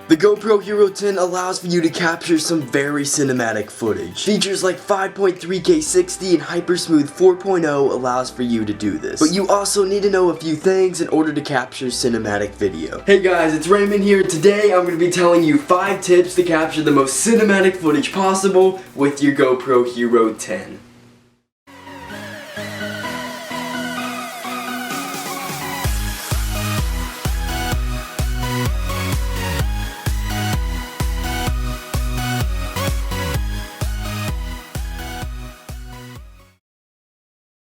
The GoPro Hero 10 allows for you to capture some very cinematic footage. Features like 5.3K 60 and Hypersmooth 4.0 allows for you to do this. But you also need to know a few things in order to capture cinematic video. Hey guys, it's Raymond here. Today I'm going to be telling you 5 tips to capture the most cinematic footage possible with your GoPro Hero 10.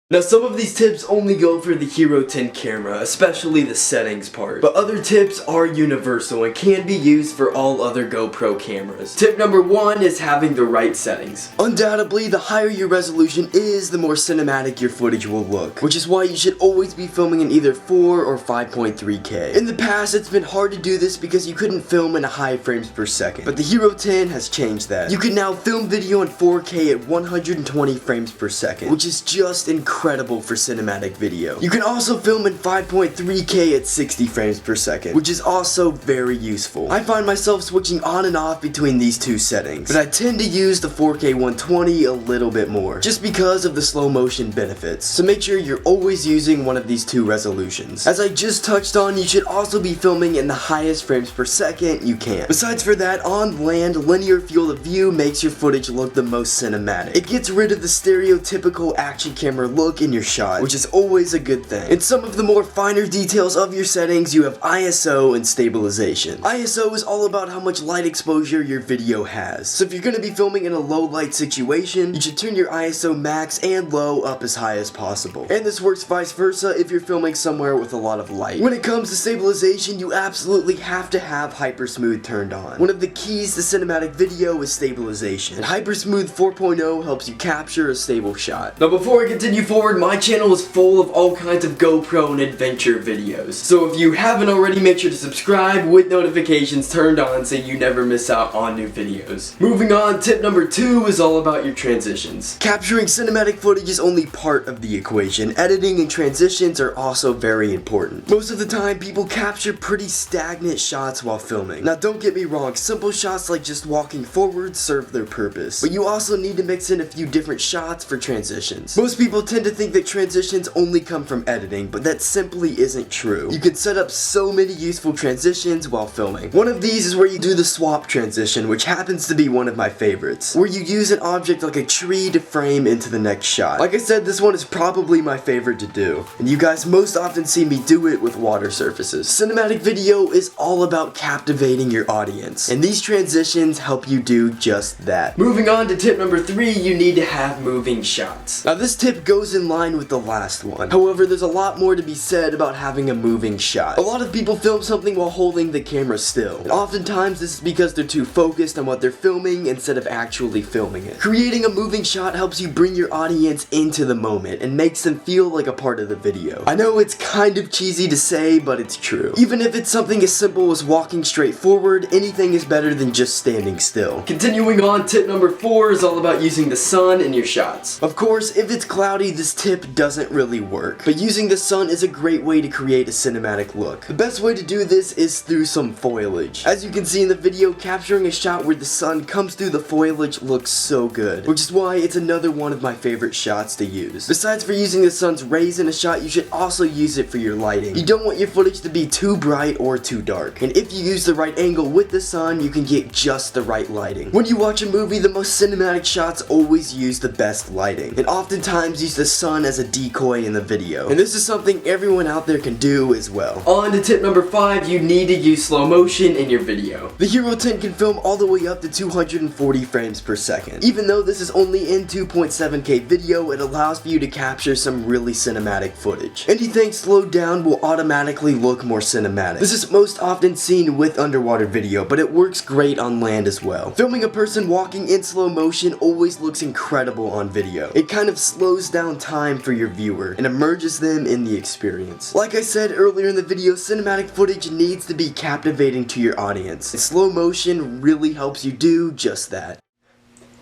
Now some of these tips only go for the Hero 10 camera, especially the settings part. But other tips are universal and can be used for all other GoPro cameras. Tip number 1 is having the right settings. Undoubtedly, the higher your resolution is, the more cinematic your footage will look. Which is why you should always be filming in either 4 or 5.3K. In the past, it's been hard to do this because you couldn't film in a high frames per second. But the Hero 10 has changed that. You can now film video in 4K at 120 frames per second, which is just incredible for cinematic video. You can also film in 5.3K at 60 frames per second, which is also very useful. I find myself switching on and off between these two settings, but I tend to use the 4K 120 a little bit more, just because of the slow motion benefits. So make sure you're always using one of these two resolutions. As I just touched on, you should also be filming in the highest frames per second you can. Besides for that, on land, linear field of view makes your footage look the most cinematic. It gets rid of the stereotypical action camera look in your shot, which is always a good thing. In some of the more finer details of your settings, you have ISO and stabilization. ISO is all about how much light exposure your video has. So if you're going to be filming in a low light situation, you should turn your ISO max and low up as high as possible. And this works vice versa if you're filming somewhere with a lot of light. When it comes to stabilization, you absolutely have to have Hypersmooth turned on. One of the keys to cinematic video is stabilization, and Hypersmooth 4.0 helps you capture a stable shot. Now before I continue forward, my channel is full of all kinds of GoPro and adventure videos. So if you haven't already, make sure to subscribe with notifications turned on so you never miss out on new videos. Moving on, tip number 2 is all about your transitions. Capturing cinematic footage is only part of the equation. Editing and transitions are also very important. Most of the time, people capture pretty stagnant shots while filming. Now don't get me wrong, simple shots like just walking forward serve their purpose. But you also need to mix in a few different shots for transitions. Most people tend to think that transitions only come from editing, but that simply isn't true. You can set up so many useful transitions while filming. One of these is where you do the swap transition, which happens to be one of my favorites, where you use an object like a tree to frame into the next shot. Like I said, this one is probably my favorite to do, and you guys most often see me do it with water surfaces. Cinematic video is all about captivating your audience, and these transitions help you do just that. Moving on to tip number 3, you need to have moving shots. Now this tip goes in line with the last one. However, there's a lot more to be said about having a moving shot. A lot of people film something while holding the camera still, and oftentimes this is because they're too focused on what they're filming instead of actually filming it. Creating a moving shot helps you bring your audience into the moment and makes them feel like a part of the video. I know it's kind of cheesy to say, but it's true. Even if it's something as simple as walking straight forward, anything is better than just standing still. Continuing on, tip number 4 is all about using the sun in your shots. Of course, if it's cloudy, this tip doesn't really work, but using the sun is a great way to create a cinematic look. The best way to do this is through some foliage. As you can see in the video, capturing a shot where the sun comes through the foliage looks so good, which is why it's another one of my favorite shots to use. Besides for using the sun's rays in a shot, you should also use it for your lighting. You don't want your footage to be too bright or too dark, and if you use the right angle with the sun, you can get just the right lighting. When you watch a movie, the most cinematic shots always use the best lighting, and oftentimes use the sun as a decoy in the video. And this is something everyone out there can do as well. On to tip number 5, you need to use slow motion in your video. The Hero 10 can film all the way up to 240 frames per second. Even though this is only in 2.7K video, it allows for you to capture some really cinematic footage. Anything slowed down will automatically look more cinematic. This is most often seen with underwater video, but it works great on land as well. Filming a person walking in slow motion always looks incredible on video. It kind of slows down time for your viewer and immerses them in the experience. Like I said earlier in the video, cinematic footage needs to be captivating to your audience, and slow motion really helps you do just that.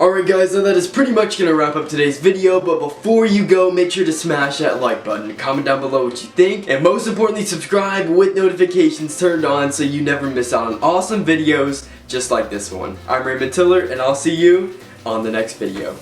Alright guys, so that is pretty much going to wrap up today's video, but before you go, make sure to smash that like button, comment down below what you think, and most importantly, subscribe with notifications turned on so you never miss out on awesome videos just like this one. I'm Raymond Tiller, and I'll see you on the next video.